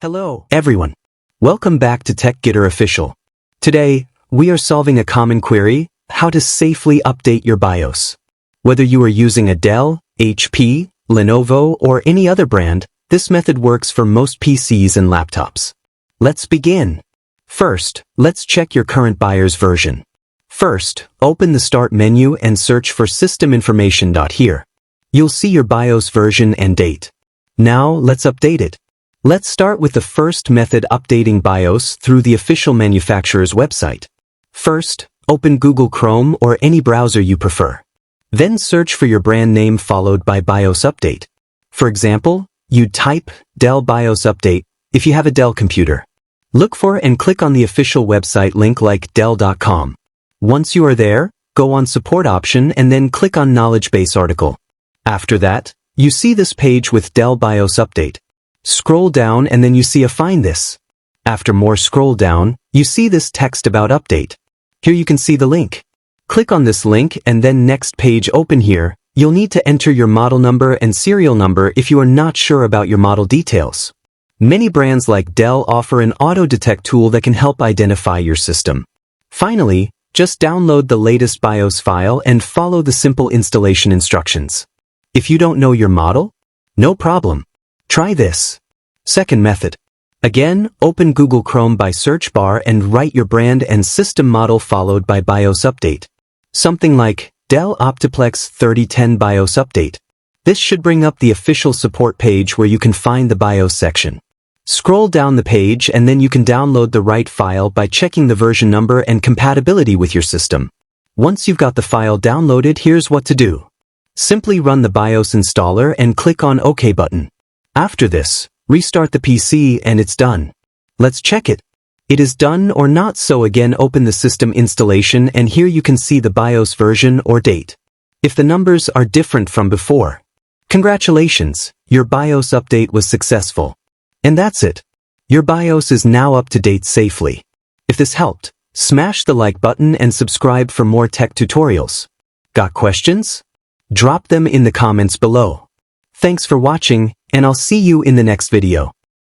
Hello, everyone. Welcome back to TechGetter Official. Today, we are solving a common query, how to safely update your BIOS. Whether you are using a Dell, HP, Lenovo, or any other brand, this method works for most PCs and laptops. Let's begin. First, let's check your current BIOS version. First, open the Start menu and search for System Information. Here, you'll see your BIOS version and date. Now, let's update it. Let's start with the first method, updating BIOS through the official manufacturer's website. First, open Google Chrome or any browser you prefer. Then search for your brand name followed by BIOS update. For example, you'd type Dell BIOS update if you have a Dell computer. Look for and click on the official website link like Dell.com. Once you are there, go on Support option and then click on Knowledge Base article. After that, you see this page with Dell BIOS update. Scroll down and then you see a Find This. After more scroll down, you see this text about update. Here you can see the link. Click on this link and then next page open. Here, you'll need to enter your model number and serial number if you are not sure about your model details. Many brands like Dell offer an auto detect tool that can help identify your system. Finally, just download the latest BIOS file and follow the simple installation instructions. If you don't know your model, no problem. Try this. Second method. Again, open Google Chrome by search bar and write your brand and system model followed by BIOS update. Something like Dell Optiplex 3010 BIOS update. This should bring up the official support page where you can find the BIOS section. Scroll down the page and then you can download the right file by checking the version number and compatibility with your system. Once you've got the file downloaded, here's what to do. Simply run the BIOS installer and click on OK button. After this, restart the PC and it's done. Let's check it. It is done or not, so again open the system installation and here you can see the BIOS version or date. If the numbers are different from before, congratulations, your BIOS update was successful. And that's it. Your BIOS is now up to date safely. If this helped, smash the like button and subscribe for more tech tutorials. Got questions? Drop them in the comments below. Thanks for watching, and I'll see you in the next video.